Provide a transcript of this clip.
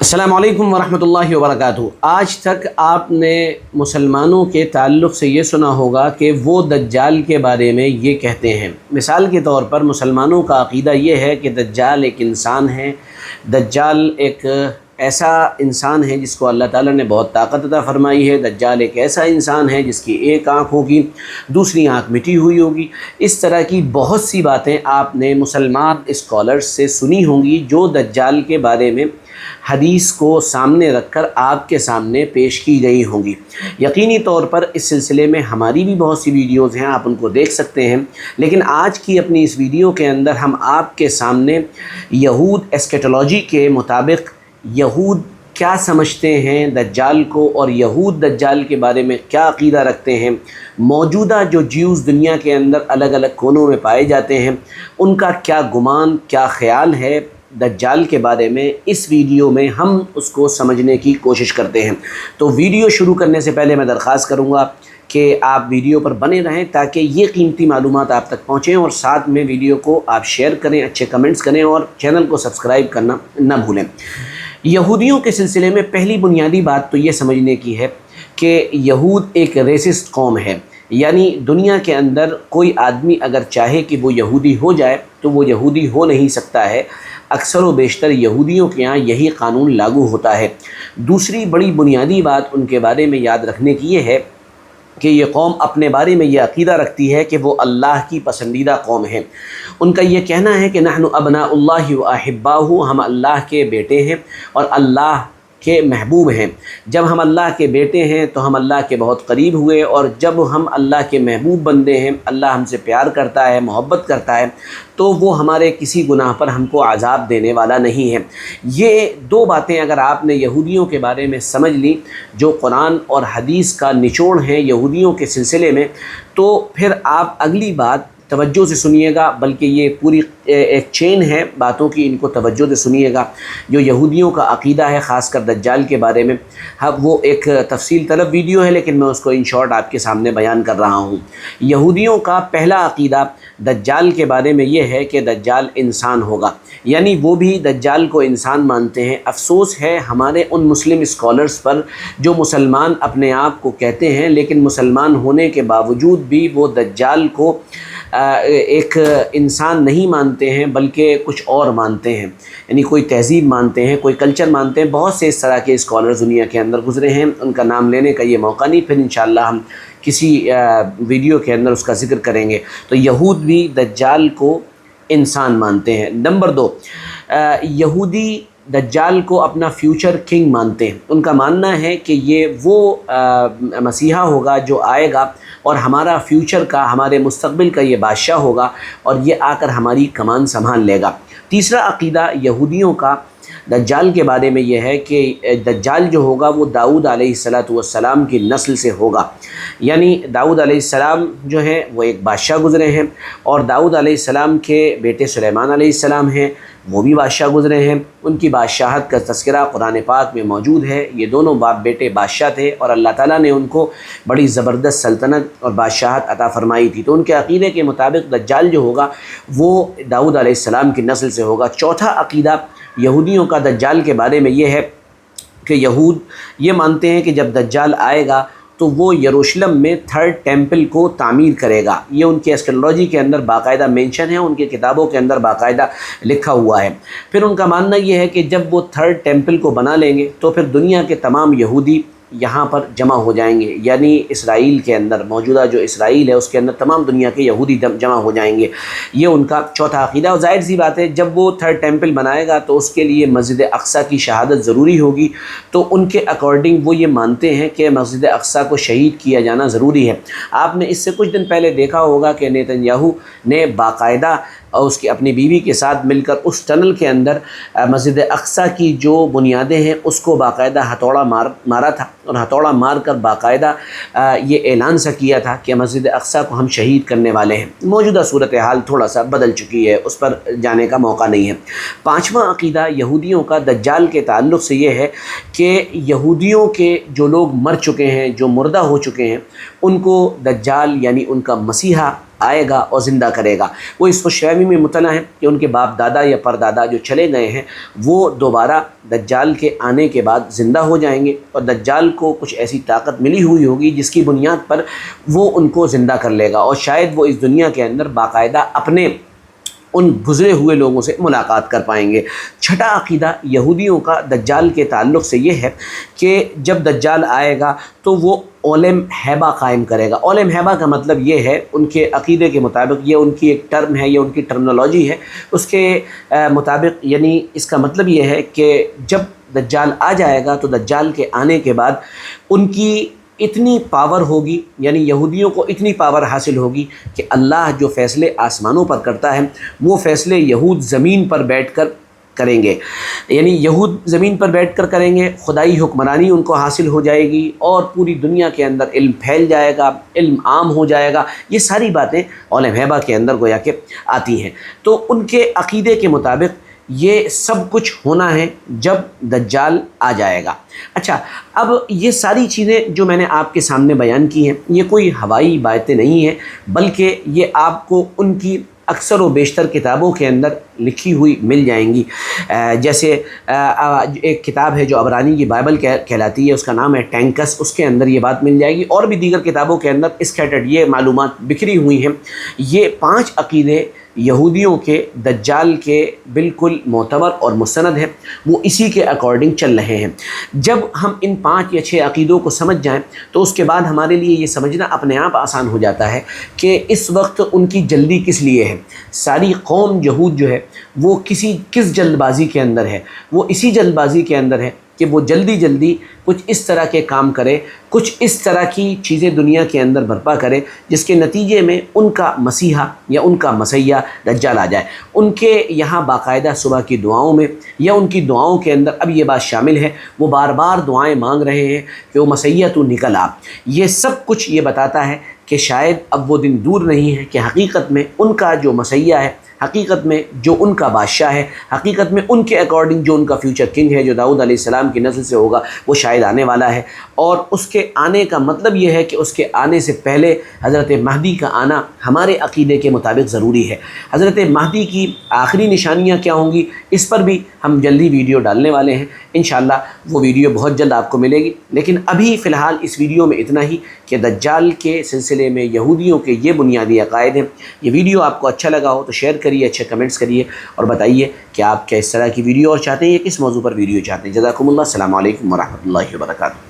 السلام علیکم ورحمۃ اللہ وبرکاتہ۔ آج تک آپ نے مسلمانوں کے تعلق سے یہ سنا ہوگا کہ وہ دجال کے بارے میں یہ کہتے ہیں۔ مثال کے طور پر مسلمانوں کا عقیدہ یہ ہے کہ دجال ایک انسان ہے، دجال ایک ایسا انسان ہے جس کو اللہ تعالیٰ نے بہت طاقت عطا فرمائی ہے، دجال ایک ایسا انسان ہے جس کی ایک آنکھ ہوگی، دوسری آنکھ مٹی ہوئی ہوگی۔ اس طرح کی بہت سی باتیں آپ نے مسلمان اسکالرز سے سنی ہوں گی جو دجال کے بارے میں حدیث کو سامنے رکھ کر آپ کے سامنے پیش کی گئی ہوں گی۔ یقینی طور پر اس سلسلے میں ہماری بھی بہت سی ویڈیوز ہیں، آپ ان کو دیکھ سکتے ہیں، لیکن آج کی اپنی اس ویڈیو کے اندر ہم آپ کے سامنے یہود ایسکیٹولوجی کے مطابق یہود کیا سمجھتے ہیں دجال کو، اور یہود دجال کے بارے میں کیا عقیدہ رکھتے ہیں، موجودہ جو جیوز دنیا کے اندر الگ الگ کونوں میں پائے جاتے ہیں ان کا کیا گمان، کیا خیال ہے دجال کے بارے میں، اس ویڈیو میں ہم اس کو سمجھنے کی کوشش کرتے ہیں۔ تو ویڈیو شروع کرنے سے پہلے میں درخواست کروں گا کہ آپ ویڈیو پر بنے رہیں تاکہ یہ قیمتی معلومات آپ تک پہنچیں، اور ساتھ میں ویڈیو کو آپ شیئر کریں، اچھے کمنٹس کریں، اور چینل کو سبسکرائب کرنا نہ بھولیں۔ یہودیوں کے سلسلے میں پہلی بنیادی بات تو یہ سمجھنے کی ہے کہ یہود ایک ریسسٹ قوم ہے، یعنی دنیا کے اندر کوئی آدمی اگر چاہے کہ وہ یہودی ہو جائے تو وہ یہودی ہو نہیں سکتا ہے۔ اکثر و بیشتر یہودیوں کے یہاں یہی قانون لاگو ہوتا ہے۔ دوسری بڑی بنیادی بات ان کے بارے میں یاد رکھنے کی یہ ہے کہ یہ قوم اپنے بارے میں یہ عقیدہ رکھتی ہے کہ وہ اللہ کی پسندیدہ قوم ہے۔ ان کا یہ کہنا ہے کہ نحن ابناء اللہ و احباہ، ہم اللہ کے بیٹے ہیں اور اللہ کے محبوب ہیں۔ جب ہم اللہ کے بیٹے ہیں تو ہم اللہ کے بہت قریب ہوئے، اور جب ہم اللہ کے محبوب بندے ہیں، اللہ ہم سے پیار کرتا ہے، محبت کرتا ہے، تو وہ ہمارے کسی گناہ پر ہم کو عذاب دینے والا نہیں ہے۔ یہ دو باتیں اگر آپ نے یہودیوں کے بارے میں سمجھ لی جو قرآن اور حدیث کا نچوڑ ہیں یہودیوں کے سلسلے میں، تو پھر آپ اگلی بات توجہ سے سنیے گا، بلکہ یہ پوری ایک چین ہے باتوں کی، ان کو توجہ سے سنیے گا۔ جو یہودیوں کا عقیدہ ہے خاص کر دجال کے بارے میں، وہ ایک تفصیل طلب ویڈیو ہے، لیکن میں اس کو ان شارٹ آپ کے سامنے بیان کر رہا ہوں۔ یہودیوں کا پہلا عقیدہ دجال کے بارے میں یہ ہے کہ دجال انسان ہوگا، یعنی وہ بھی دجال کو انسان مانتے ہیں۔ افسوس ہے ہمارے ان مسلم اسکالرز پر جو مسلمان اپنے آپ کو کہتے ہیں لیکن مسلمان ہونے کے باوجود بھی وہ دجال کو ایک انسان نہیں مانتے ہیں بلکہ کچھ اور مانتے ہیں، یعنی کوئی تہذیب مانتے ہیں، کوئی کلچر مانتے ہیں۔ بہت سے اس طرح کے اسکالرز دنیا کے اندر گزرے ہیں، ان کا نام لینے کا یہ موقع نہیں، پھر انشاءاللہ ہم کسی ویڈیو کے اندر اس کا ذکر کریں گے۔ تو یہود بھی دجال کو انسان مانتے ہیں۔ نمبر 2، یہودی دجال کو اپنا فیوچر کنگ مانتے ہیں۔ ان کا ماننا ہے کہ یہ وہ مسیحا ہوگا جو آئے گا اور ہمارا فیوچر کا، ہمارے مستقبل کا یہ بادشاہ ہوگا، اور یہ آ کر ہماری کمان سنبھال لے گا۔ تیسرا عقیدہ یہودیوں کا دجال کے بارے میں یہ ہے کہ دجال جو ہوگا وہ داؤد علیہ السلام کی نسل سے ہوگا، یعنی داؤد علیہ السلام جو ہیں وہ ایک بادشاہ گزرے ہیں، اور داؤد علیہ السلام کے بیٹے سلیمان علیہ السلام ہیں، وہ بھی بادشاہ گزرے ہیں۔ ان کی بادشاہت کا تذکرہ قرآن پاک میں موجود ہے۔ یہ دونوں باپ بیٹے بادشاہ تھے، اور اللہ تعالیٰ نے ان کو بڑی زبردست سلطنت اور بادشاہت عطا فرمائی تھی۔ تو ان کے عقیدے کے مطابق دجال جو ہوگا وہ داؤد علیہ السلام کی نسل سے ہوگا۔ چوتھا عقیدہ یہودیوں کا دجال کے بارے میں یہ ہے کہ یہود یہ مانتے ہیں کہ جب دجال آئے گا تو وہ یروشلم میں 3rd ٹیمپل کو تعمیر کرے گا۔ یہ ان کے ایسکیٹولوجی کے اندر باقاعدہ مینشن ہے، ان کی کتابوں کے اندر باقاعدہ لکھا ہوا ہے۔ پھر ان کا ماننا یہ ہے کہ جب وہ 3rd ٹیمپل کو بنا لیں گے تو پھر دنیا کے تمام یہودی یہاں پر جمع ہو جائیں گے، یعنی اسرائیل کے اندر، موجودہ جو اسرائیل ہے اس کے اندر تمام دنیا کے یہودی جمع ہو جائیں گے۔ یہ ان کا چوتھا عقیدہ، اور ظاہر سی بات ہے جب وہ 3rd ٹیمپل بنائے گا تو اس کے لیے مسجد اقصیٰ کی شہادت ضروری ہوگی، تو ان کے اکارڈنگ وہ یہ مانتے ہیں کہ مسجد اقصیٰ کو شہید کیا جانا ضروری ہے۔ آپ نے اس سے کچھ دن پہلے دیکھا ہوگا کہ نیتن نے باقاعدہ اور اس کی اپنی بیوی کے ساتھ مل کر اس ٹنل کے اندر مسجد اقصیٰ کی جو بنیادیں ہیں اس کو باقاعدہ ہتھوڑا مارا تھا، اور ہتھوڑا مار کر باقاعدہ یہ اعلان سا کیا تھا کہ مسجد اقصیٰ کو ہم شہید کرنے والے ہیں۔ موجودہ صورتحال تھوڑا سا بدل چکی ہے، اس پر جانے کا موقع نہیں ہے۔ پانچواں عقیدہ یہودیوں کا دجال کے تعلق سے یہ ہے کہ یہودیوں کے جو لوگ مر چکے ہیں، جو مردہ ہو چکے ہیں، ان کو دجال یعنی ان کا مسیحا آئے گا اور زندہ کرے گا۔ وہ اس خوشفہمی میں مبتلا ہیں کہ ان کے باپ دادا یا پردادا جو چلے گئے ہیں وہ دوبارہ دجال کے آنے کے بعد زندہ ہو جائیں گے، اور دجال کو کچھ ایسی طاقت ملی ہوئی ہوگی جس کی بنیاد پر وہ ان کو زندہ کر لے گا، اور شاید وہ اس دنیا کے اندر باقاعدہ اپنے ان گزرے ہوئے لوگوں سے ملاقات کر پائیں گے۔ چھٹا عقیدہ یہودیوں کا دجال کے تعلق سے یہ ہے کہ جب دجال آئے گا تو وہ عالم ہیبہ قائم کرے گا۔ عالم ہیبہ کا مطلب یہ ہے، ان کے عقیدے کے مطابق، یہ ان کی ایک ٹرم ہے، یہ ان کی ٹرمنالوجی ہے، اس کے مطابق یعنی اس کا مطلب یہ ہے کہ جب دجال آ جائے گا تو دجال کے آنے کے بعد ان کی اتنی پاور ہوگی، یعنی یہودیوں کو اتنی پاور حاصل ہوگی کہ اللہ جو فیصلے آسمانوں پر کرتا ہے وہ فیصلے یہود زمین پر بیٹھ کر کریں گے، یعنی یہود زمین پر بیٹھ کر کریں گے، خدائی حکمرانی ان کو حاصل ہو جائے گی، اور پوری دنیا کے اندر علم پھیل جائے گا، علم عام ہو جائے گا۔ یہ ساری باتیں عالم ہیبہ کے اندر گویا کہ آتی ہیں۔ تو ان کے عقیدے کے مطابق یہ سب کچھ ہونا ہے جب دجال آ جائے گا۔ اچھا، اب یہ ساری چیزیں جو میں نے آپ کے سامنے بیان کی ہیں یہ کوئی ہوائی باتیں نہیں ہیں، بلکہ یہ آپ کو ان کی اکثر و بیشتر کتابوں کے اندر لکھی ہوئی مل جائیں گی۔ جیسے ایک کتاب ہے جو عبرانی کی بائبل کہلاتی ہے، اس کا نام ہے ٹینکس، اس کے اندر یہ بات مل جائے گی، اور بھی دیگر کتابوں کے اندر اسکیٹرڈ یہ معلومات بکھری ہوئی ہیں۔ یہ 5 عقیدے یہودیوں کے دجال کے بالکل معتبر اور مستند ہیں، وہ اسی کے اکارڈنگ چل رہے ہیں۔ جب ہم ان 5 یا 6 عقیدوں کو سمجھ جائیں تو اس کے بعد ہمارے لیے یہ سمجھنا اپنے آپ آسان ہو جاتا ہے کہ اس وقت ان کی جلدی کس لیے ہے۔ ساری قوم یہود جو ہے وہ کس جلد بازی کے اندر ہے، وہ اسی جلد بازی کے اندر ہے کہ وہ جلدی کچھ اس طرح کے کام کرے، کچھ اس طرح کی چیزیں دنیا کے اندر برپا کرے جس کے نتیجے میں ان کا مسیحا یا ان کا مسیح دجال آ جائے۔ ان کے یہاں باقاعدہ صبح کی دعاؤں میں یا ان کی دعاؤں کے اندر اب یہ بات شامل ہے، وہ بار بار دعائیں مانگ رہے ہیں کہ وہ مسیح تو نکل آ۔ یہ سب کچھ یہ بتاتا ہے کہ شاید اب وہ دن دور نہیں ہے کہ حقیقت میں ان کا جو مسیح ہے، حقیقت میں جو ان کا بادشاہ ہے، حقیقت میں ان کے اکارڈنگ جو ان کا فیوچر کنگ ہے، جو داؤد علیہ السلام کی نسل سے ہوگا، وہ شاید آنے والا ہے۔ اور اس کے آنے کا مطلب یہ ہے کہ اس کے آنے سے پہلے حضرت مہدی کا آنا ہمارے عقیدے کے مطابق ضروری ہے۔ حضرت مہدی کی آخری نشانیاں کیا ہوں گی، اس پر بھی ہم جلدی ویڈیو ڈالنے والے ہیں، انشاءاللہ وہ ویڈیو بہت جلد آپ کو ملے گی۔ لیکن ابھی فی الحال اس ویڈیو میں اتنا ہی کہ دجال کے سلسلے میں یہودیوں کے یہ بنیادی عقائد ہیں۔ یہ ویڈیو آپ کو اچھا لگا ہو تو شیئر کریے، اچھے کمنٹس کریے، اور بتائیے کہ آپ کیا اس طرح کی ویڈیو اور چاہتے ہیں یا کس موضوع پر ویڈیو چاہتے ہیں۔ جزاکم اللہ، السلام علیکم ورحمۃ اللہ وبرکاتہ۔